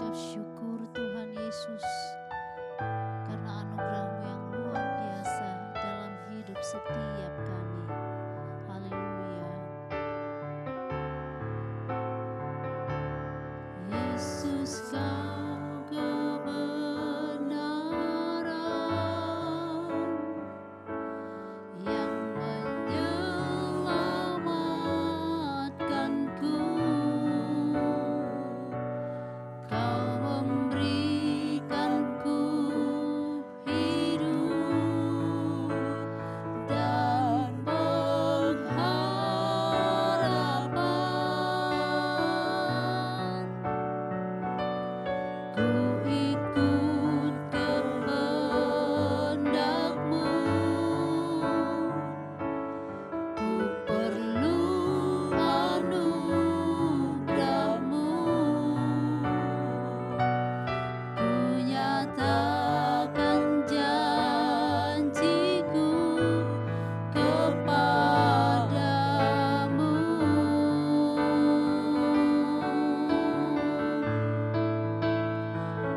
mengucap syukur Tuhan Yesus karena anugerah-Mu yang luar biasa dalam hidup setiap kami. Haleluya. Yesus, Kau kebenaran yang menyelamatkanku. Kau memberikanku hidup dan pengharapan. Ku ikut kehendak-Mu, ku perlu anugerah-Mu. Ku nyatakan janjiku kepadamu.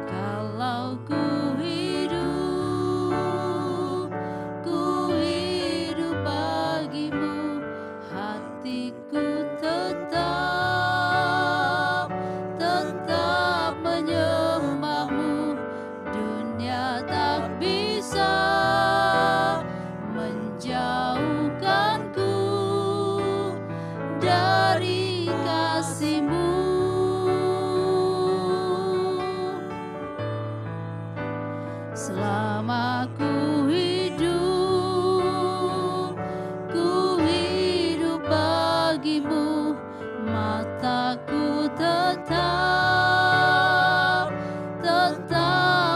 Kalau ku hidup bagimu, hatiku tetap menyembah-Mu. Dunia tak bisa menjauhkanku dari kasih-Mu. Selama ku hidup bagimu, mataku tetap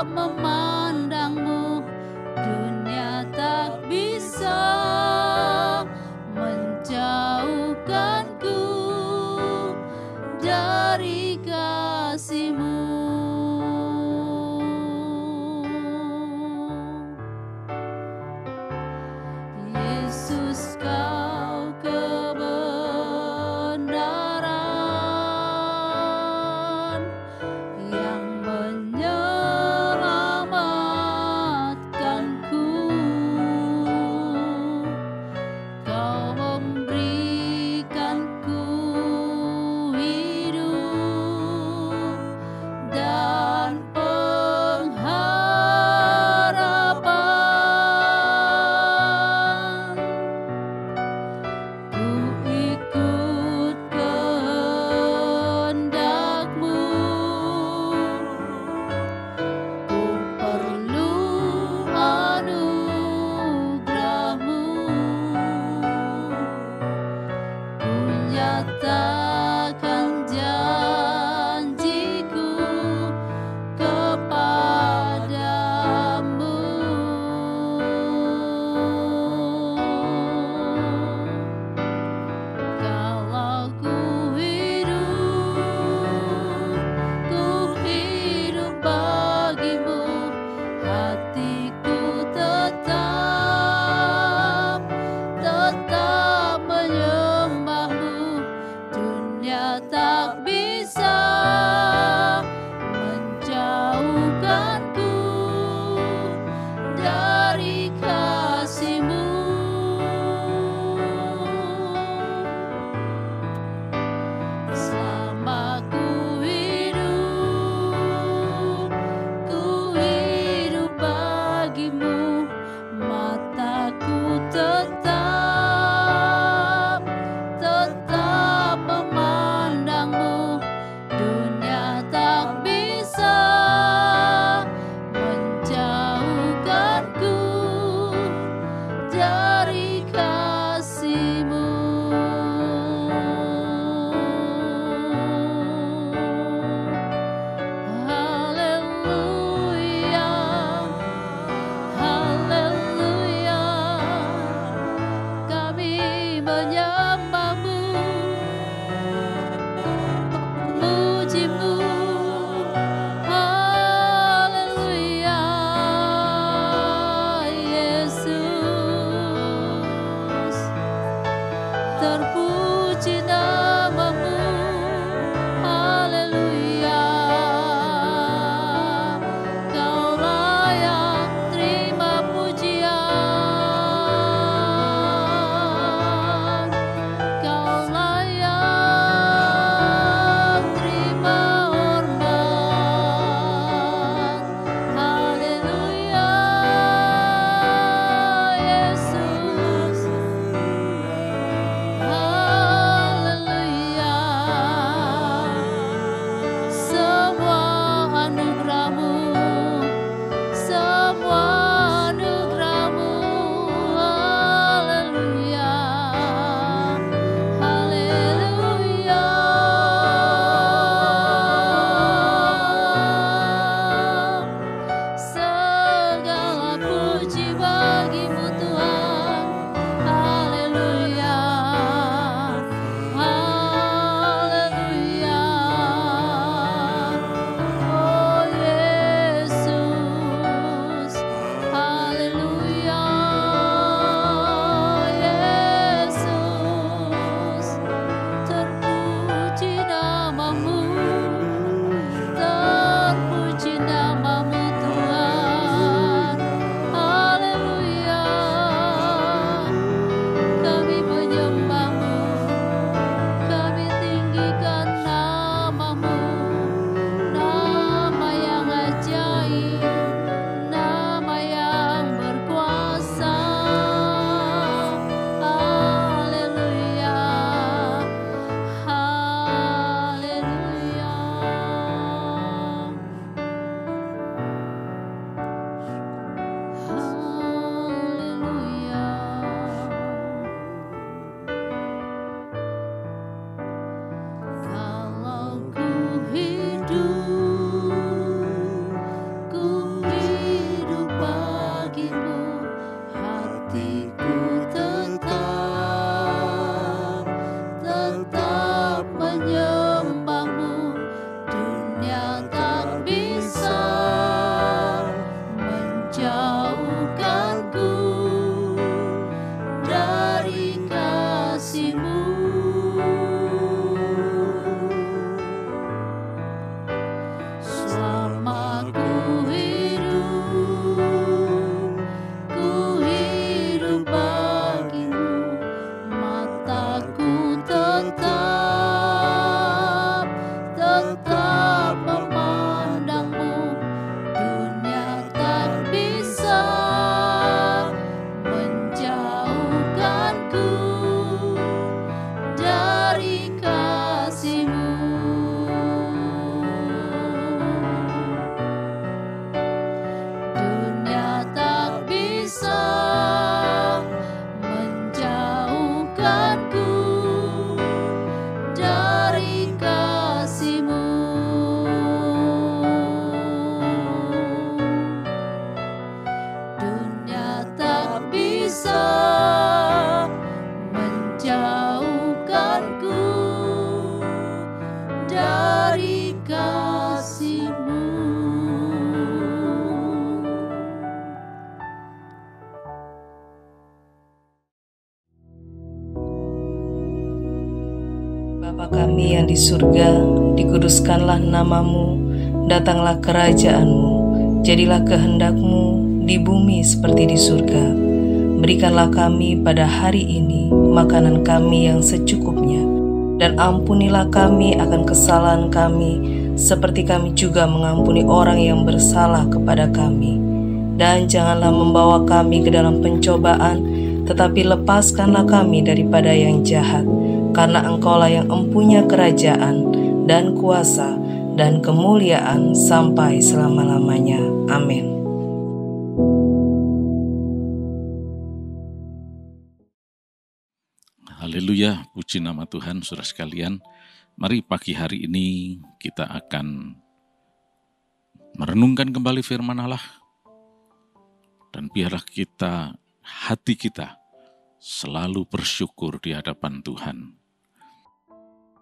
memandang-Mu. Dunia tak bisa menjauhkanku dari kasih-Mu. Yesus, Kau kebenaran yang menyelamatkanku. Kau memberikanku hidup dan pengharapan. bisa menjauhkanku dari kasih-Mu. Bapa kami yang di surga, dikuduskanlah nama-Mu, datanglah kerajaan-Mu, jadilah kehendak-Mu di bumi seperti di surga. Berikanlah kami pada hari ini makanan kami yang secukupnya, dan ampunilah kami akan kesalahan kami, seperti kami juga mengampuni orang yang bersalah kepada kami. Dan janganlah membawa kami ke dalam pencobaan, tetapi lepaskanlah kami daripada yang jahat. Karena Engkaulah yang empunya kerajaan dan kuasa dan kemuliaan sampai selama-lamanya. Amin. Haleluya, puji nama Tuhan, saudara sekalian. Mari pagi hari ini kita akan merenungkan kembali firman Allah. Dan biarlah hati kita selalu bersyukur di hadapan Tuhan.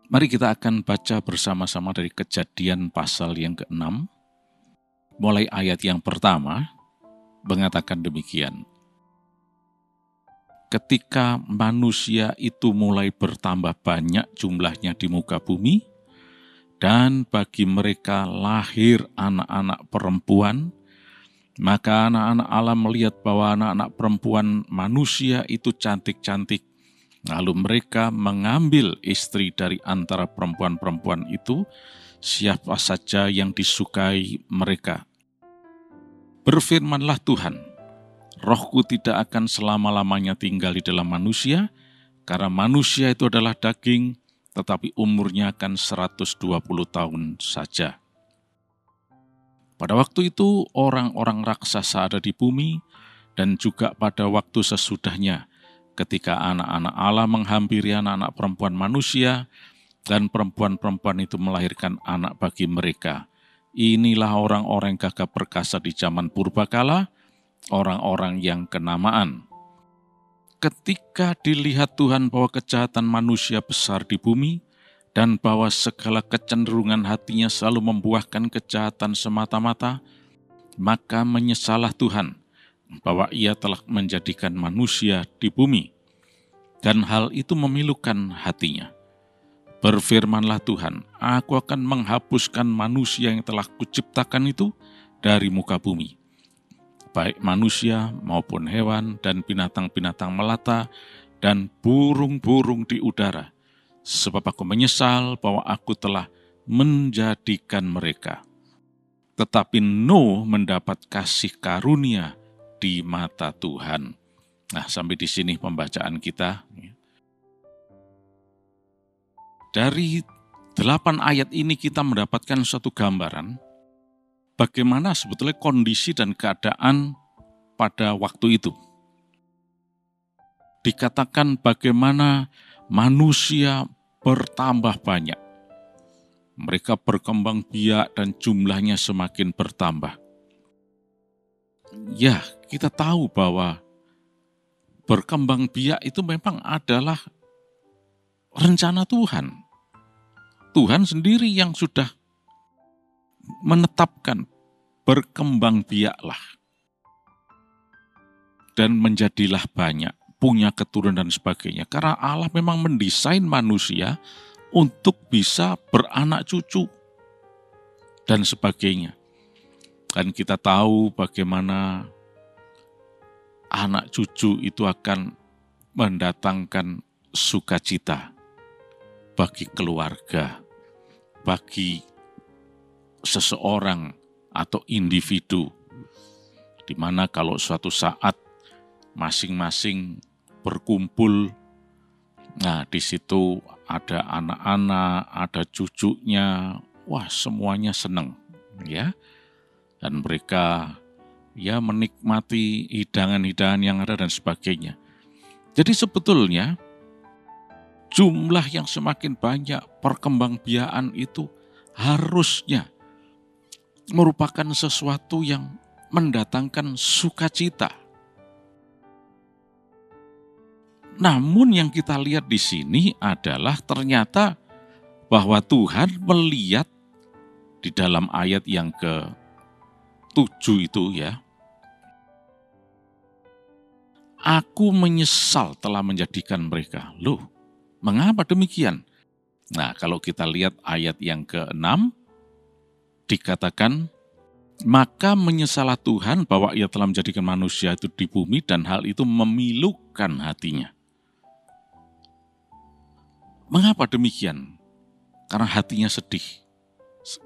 Mari kita akan baca bersama-sama dari Kejadian pasal yang ke-6, mulai ayat yang pertama, mengatakan demikian. Ketika manusia itu mulai bertambah banyak jumlahnya di muka bumi, dan bagi mereka lahir anak-anak perempuan, maka anak-anak Allah melihat bahwa anak-anak perempuan manusia itu cantik-cantik. Lalu mereka mengambil istri dari antara perempuan-perempuan itu, siapa saja yang disukai mereka. Berfirmanlah Tuhan, Rohku tidak akan selama-lamanya tinggal di dalam manusia, karena manusia itu adalah daging, tetapi umurnya akan 120 tahun saja. Pada waktu itu orang-orang raksasa ada di bumi, dan juga pada waktu sesudahnya, ketika anak-anak Allah menghampiri anak-anak perempuan manusia, dan perempuan-perempuan itu melahirkan anak bagi mereka. Inilah orang-orang gagah perkasa di zaman purbakala, orang-orang yang kenamaan. Ketika dilihat Tuhan bahwa kejahatan manusia besar di bumi, dan bahwa segala kecenderungan hatinya selalu membuahkan kejahatan semata-mata, maka menyesallah Tuhan bahwa Ia telah menjadikan manusia di bumi, dan hal itu memilukan hatinya. Berfirmanlah Tuhan, Aku akan menghapuskan manusia yang telah Kuciptakan itu dari muka bumi, baik manusia maupun hewan dan binatang-binatang melata dan burung-burung di udara, sebab Aku menyesal bahwa Aku telah menjadikan mereka. Tetapi Nuh mendapat kasih karunia di mata Tuhan. Nah, sampai di sini pembacaan kita. Dari 8 ayat ini kita mendapatkan suatu gambaran bagaimana sebetulnya kondisi dan keadaan pada waktu itu. Dikatakan bagaimana manusia bertambah banyak. Mereka berkembang biak dan jumlahnya semakin bertambah. Ya, kita tahu bahwa berkembang biak itu memang adalah rencana Tuhan. Tuhan sendiri yang sudah menetapkan berkembang biaklah dan menjadilah banyak, punya keturunan dan sebagainya. Karena Allah memang mendesain manusia untuk bisa beranak cucu dan sebagainya. Dan kita tahu bagaimana anak cucu itu akan mendatangkan sukacita bagi keluarga, bagi seseorang atau individu, di mana kalau suatu saat masing-masing berkumpul, nah di situ ada anak-anak, ada cucunya, wah semuanya senang, ya. Dan mereka ya menikmati hidangan-hidangan yang ada dan sebagainya. Jadi sebetulnya jumlah yang semakin banyak, perkembangbiakan itu harusnya merupakan sesuatu yang mendatangkan sukacita. Namun yang kita lihat di sini adalah ternyata bahwa Tuhan melihat di dalam ayat yang ke-7 itu ya, aku menyesal telah menjadikan mereka. Loh, mengapa demikian? Nah, kalau kita lihat ayat yang ke-6, dikatakan, maka menyesalah Tuhan bahwa ia telah menjadikan manusia itu di bumi dan hal itu memilukan hatinya. Mengapa demikian? Karena hatinya sedih.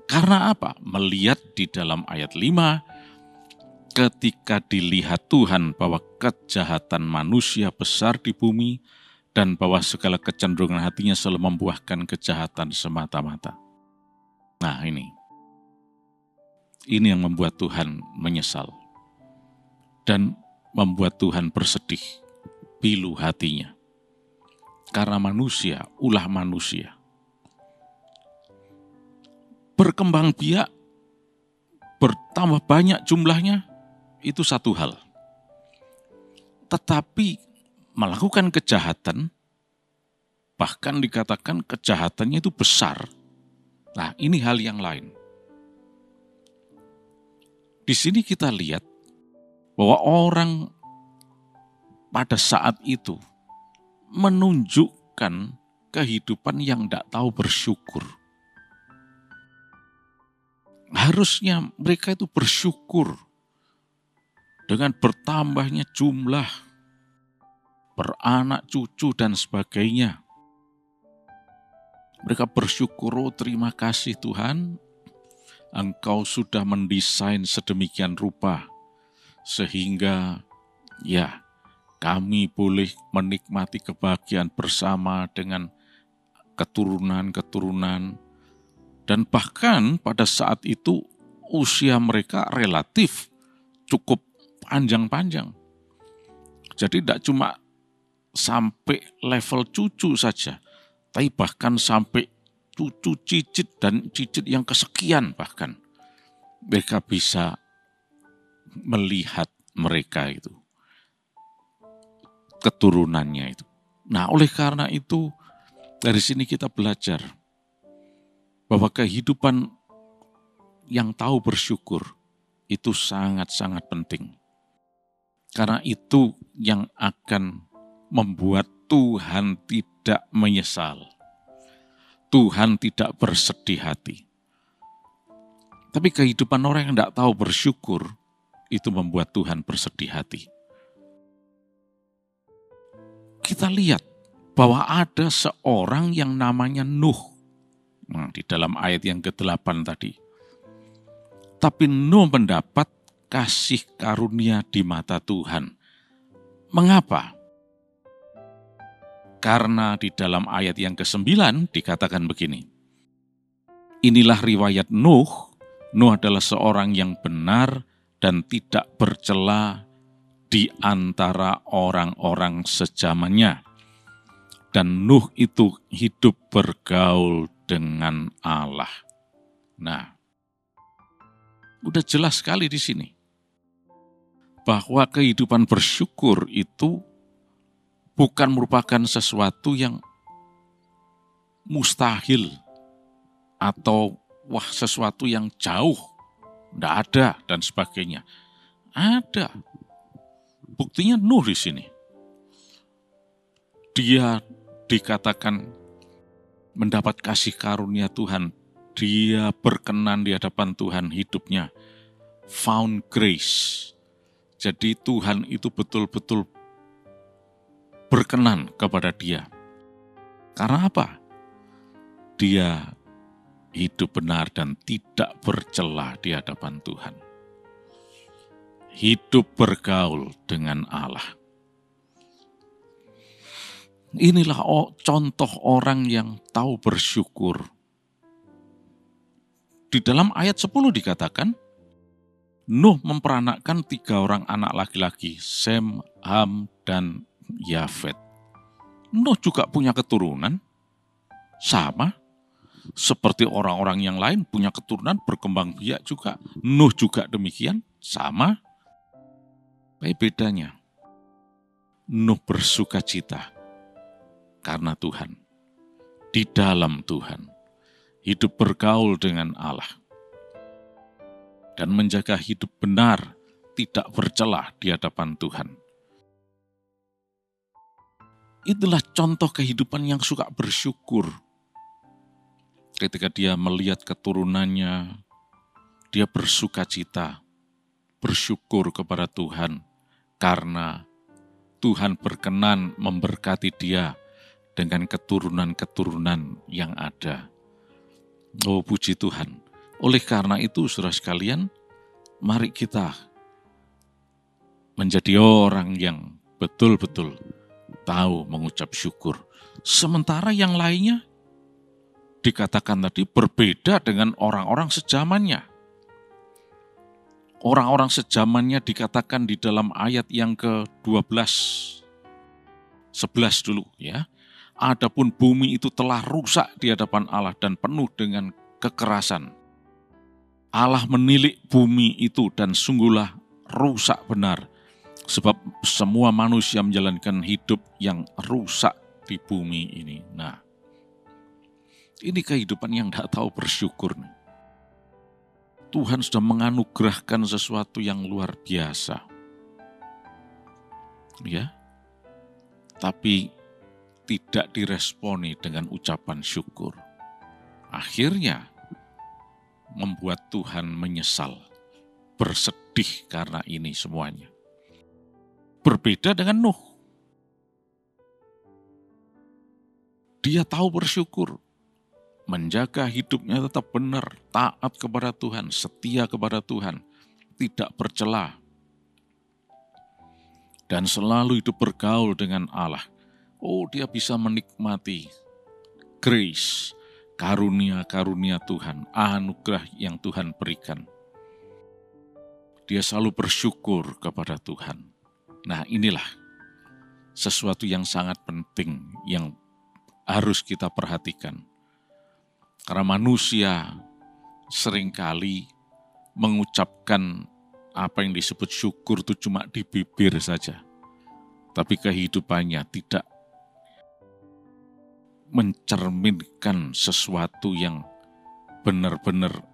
Karena apa? Melihat di dalam ayat 5, ketika dilihat Tuhan bahwa kejahatan manusia besar di bumi dan bahwa segala kecenderungan hatinya selalu membuahkan kejahatan semata-mata. Nah ini yang membuat Tuhan menyesal dan membuat Tuhan bersedih, pilu hatinya. Karena manusia, ulah manusia, berkembang biak, bertambah banyak jumlahnya, itu satu hal. Tetapi melakukan kejahatan, bahkan dikatakan kejahatannya itu besar, nah ini hal yang lain. Di sini kita lihat bahwa orang pada saat itu menunjukkan kehidupan yang tidak tahu bersyukur. Harusnya mereka itu bersyukur dengan bertambahnya jumlah, beranak cucu dan sebagainya. Mereka bersyukur, oh terima kasih Tuhan, Engkau sudah mendesain sedemikian rupa, sehingga ya kami boleh menikmati kebahagiaan bersama dengan keturunan-keturunan. Dan bahkan pada saat itu usia mereka relatif cukup panjang-panjang. Jadi tidak cuma sampai level cucu saja, tapi bahkan sampai cucu cicit dan cicit yang kesekian bahkan. Mereka bisa melihat mereka itu, keturunannya itu. Nah oleh karena itu dari sini kita belajar bahwa kehidupan yang tahu bersyukur itu sangat-sangat penting. Karena itu yang akan membuat Tuhan tidak menyesal. Tuhan tidak bersedih hati. Tapi kehidupan orang yang tidak tahu bersyukur itu membuat Tuhan bersedih hati. Kita lihat bahwa ada seorang yang namanya Nuh. Nah, di dalam ayat yang ke-8 tadi. Tapi Nuh mendapat kasih karunia di mata Tuhan. Mengapa? Karena di dalam ayat yang ke-9 dikatakan begini. Inilah riwayat Nuh. Nuh adalah seorang yang benar dan tidak bercela di antara orang-orang sejamannya. Dan Nuh itu hidup bergaul dengan Allah. Nah, udah jelas sekali di sini bahwa kehidupan bersyukur itu bukan merupakan sesuatu yang mustahil atau sesuatu yang jauh, tidak ada dan sebagainya. Ada. Buktinya Nuh di sini. Dia dikatakan mendapat kasih karunia Tuhan. Dia berkenan di hadapan Tuhan hidupnya. Found grace. Jadi Tuhan itu betul-betul berkenan kepada dia. Karena apa? Dia hidup benar dan tidak bercela di hadapan Tuhan. Hidup bergaul dengan Allah. Inilah contoh orang yang tahu bersyukur. Di dalam ayat 10 dikatakan, Nuh memperanakkan 3 orang anak laki-laki, Sem, Ham, dan Yafet. Nuh juga punya keturunan, sama seperti orang-orang yang lain punya keturunan berkembang biak juga. Nuh juga demikian, sama. Tapi bedanya, Nuh bersuka cita karena Tuhan, di dalam Tuhan, hidup bergaul dengan Allah, dan menjaga hidup benar, tidak bercelah di hadapan Tuhan. Itulah contoh kehidupan yang suka bersyukur. Ketika dia melihat keturunannya, dia bersuka cita, bersyukur kepada Tuhan, karena Tuhan berkenan memberkati dia dengan keturunan-keturunan yang ada. Oh, puji Tuhan. Oleh karena itu, saudara sekalian, mari kita menjadi orang yang betul-betul tahu mengucap syukur. Sementara yang lainnya dikatakan tadi berbeda dengan orang-orang sejamannya. Orang-orang sejamannya dikatakan di dalam ayat yang ke-12, 11 dulu ya. Adapun bumi itu telah rusak di hadapan Allah dan penuh dengan kekerasan. Allah menilik bumi itu dan sungguhlah rusak benar. Sebab semua manusia menjalankan hidup yang rusak di bumi ini. Nah, ini kehidupan yang tidak tahu bersyukur nih. Tuhan sudah menganugerahkan sesuatu yang luar biasa. Ya. Tapi tidak diresponi dengan ucapan syukur. Akhirnya membuat Tuhan menyesal, bersedih karena ini semuanya. Berbeda dengan Nuh. Dia tahu bersyukur, menjaga hidupnya tetap benar, taat kepada Tuhan, setia kepada Tuhan, tidak bercela, dan selalu hidup bergaul dengan Allah. Oh, dia bisa menikmati grace, karunia-karunia Tuhan, anugerah yang Tuhan berikan. Dia selalu bersyukur kepada Tuhan. Nah, inilah sesuatu yang sangat penting yang harus kita perhatikan. Karena manusia seringkali mengucapkan apa yang disebut syukur itu cuma di bibir saja. Tapi kehidupannya tidak mencerminkan sesuatu yang benar-benar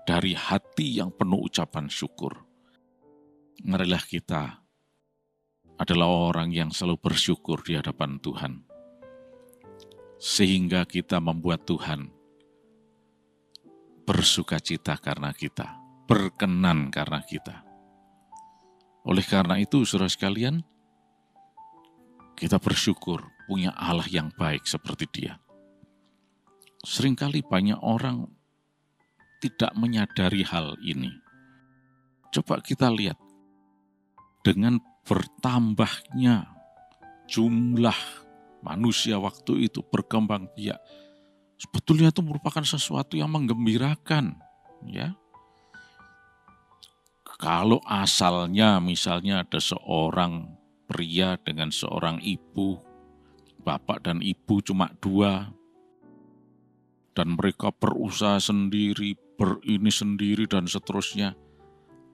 dari hati yang penuh ucapan syukur. Marilah kita adalah orang yang selalu bersyukur di hadapan Tuhan. Sehingga kita membuat Tuhan bersuka cita karena kita, berkenan karena kita. Oleh karena itu, saudara sekalian, kita bersyukur punya Allah yang baik seperti Dia. Seringkali banyak orang tidak menyadari hal ini. Coba kita lihat, dengan bertambahnya jumlah manusia waktu itu berkembang biak, sebetulnya itu merupakan sesuatu yang menggembirakan, ya. Kalau asalnya misalnya ada seorang pria dengan seorang ibu, bapak dan ibu cuma dua, dan mereka berusaha sendiri, berini sendiri dan seterusnya,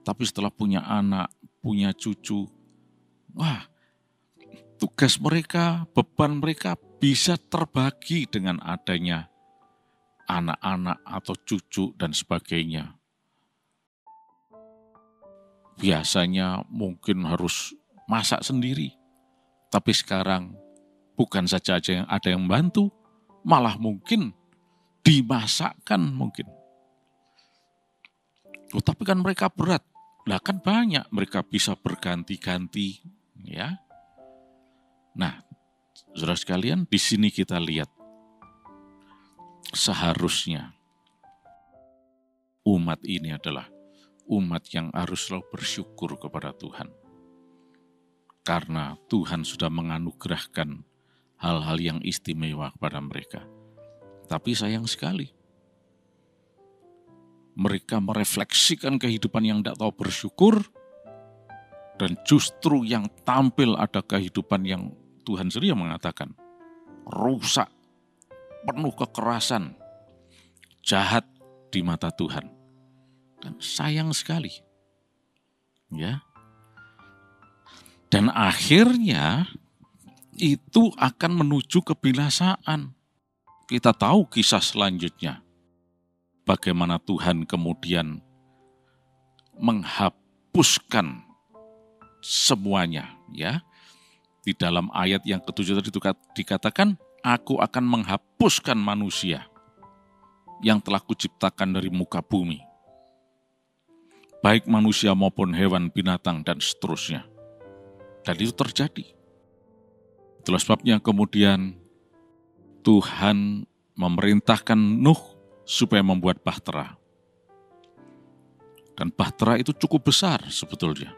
tapi setelah punya anak, punya cucu, wah, tugas mereka, beban mereka bisa terbagi dengan adanya anak-anak atau cucu dan sebagainya. Biasanya mungkin harus masak sendiri, tapi sekarang bukan saja ada yang membantu, malah mungkin dimasakkan mungkin. Oh, tapi kan mereka berat, lah kan banyak, mereka bisa berganti-ganti, ya. Nah, saudara sekalian, di sini kita lihat seharusnya umat ini adalah umat yang harus selalu bersyukur kepada Tuhan. Karena Tuhan sudah menganugerahkan hal-hal yang istimewa kepada mereka. Tapi sayang sekali, mereka merefleksikan kehidupan yang tidak tahu bersyukur, dan justru yang tampil ada kehidupan yang Tuhan sendiri mengatakan rusak, penuh kekerasan, jahat di mata Tuhan. Kan sayang sekali. Ya. Dan akhirnya itu akan menuju kebinasaan. Kita tahu kisah selanjutnya. Bagaimana Tuhan kemudian menghapuskan semuanya, ya. Di dalam ayat yang ke-7 tadi dikatakan, aku akan menghapuskan manusia yang telah kuciptakan dari muka bumi. Baik manusia maupun hewan, binatang, dan seterusnya. Dan itu terjadi. Itulah sebabnya kemudian Tuhan memerintahkan Nuh supaya membuat bahtera. Dan bahtera itu cukup besar sebetulnya.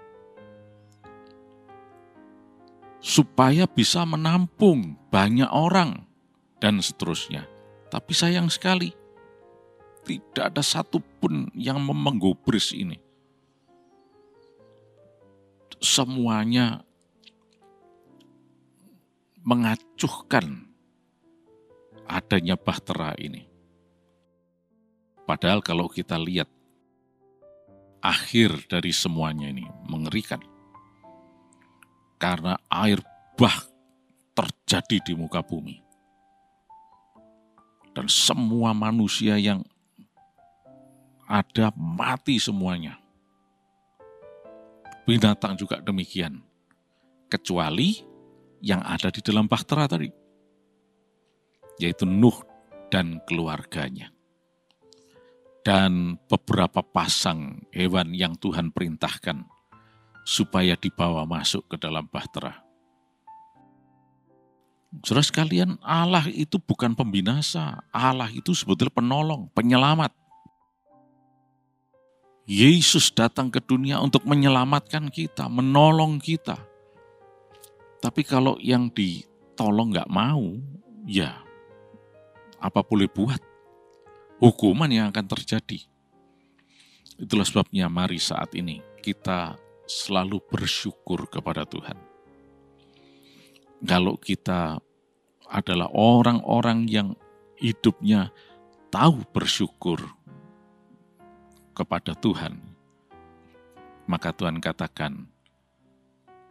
Supaya bisa menampung banyak orang dan seterusnya. Tapi sayang sekali, tidak ada satupun yang menggubris ini. Semuanya mengacuhkan adanya bahtera ini. Padahal kalau kita lihat akhir dari semuanya ini mengerikan. Karena air bah terjadi di muka bumi. Dan semua manusia yang ada mati semuanya. Binatang juga demikian. Kecuali yang ada di dalam bahtera tadi. Yaitu Nuh dan keluarganya. Dan beberapa pasang hewan yang Tuhan perintahkan supaya dibawa masuk ke dalam bahtera. Saudara sekalian, Allah itu bukan pembinasa. Allah itu sebetulnya penolong, penyelamat. Yesus datang ke dunia untuk menyelamatkan kita, menolong kita. Tapi kalau yang ditolong gak mau, ya apa boleh buat? Hukuman yang akan terjadi. Itulah sebabnya mari saat ini kita selalu bersyukur kepada Tuhan. Kalau kita adalah orang-orang yang hidupnya tahu bersyukur kepada Tuhan, maka Tuhan katakan,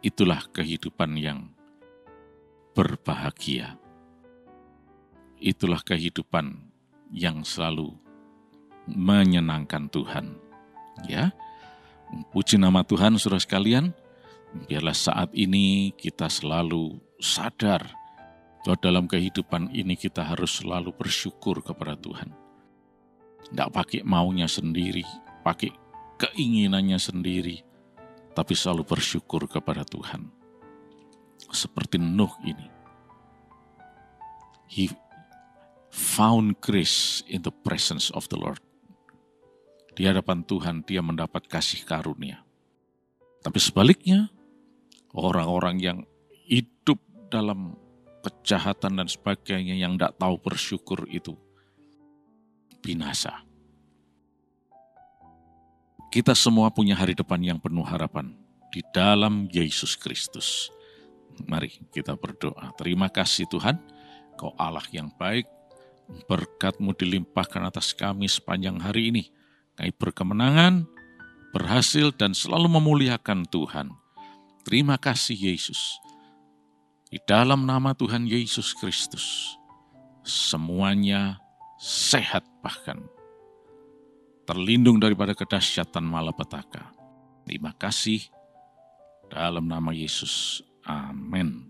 itulah kehidupan yang berbahagia. Itulah kehidupan yang selalu menyenangkan Tuhan. Ya, puji nama Tuhan, saudara sekalian. Biarlah saat ini kita selalu sadar bahwa dalam kehidupan ini kita harus selalu bersyukur kepada Tuhan. Tidak pakai maunya sendiri, pakai keinginannya sendiri, tapi selalu bersyukur kepada Tuhan. Seperti Nuh ini. He found grace in the presence of the Lord. Di hadapan Tuhan dia mendapat kasih karunia. Tapi sebaliknya, orang-orang yang hidup dalam kejahatan dan sebagainya yang tidak tahu bersyukur itu binasa. Kita semua punya hari depan yang penuh harapan di dalam Yesus Kristus. Mari kita berdoa. Terima kasih Tuhan, Kau Allah yang baik, berkat-Mu dilimpahkan atas kami sepanjang hari ini. Kami berkemenangan, berhasil dan selalu memuliakan Tuhan. Terima kasih Yesus. Di dalam nama Tuhan Yesus Kristus, semuanya sehat bahkan. Terlindung daripada kedahsyatan malapetaka. Terima kasih dalam nama Yesus. Amin.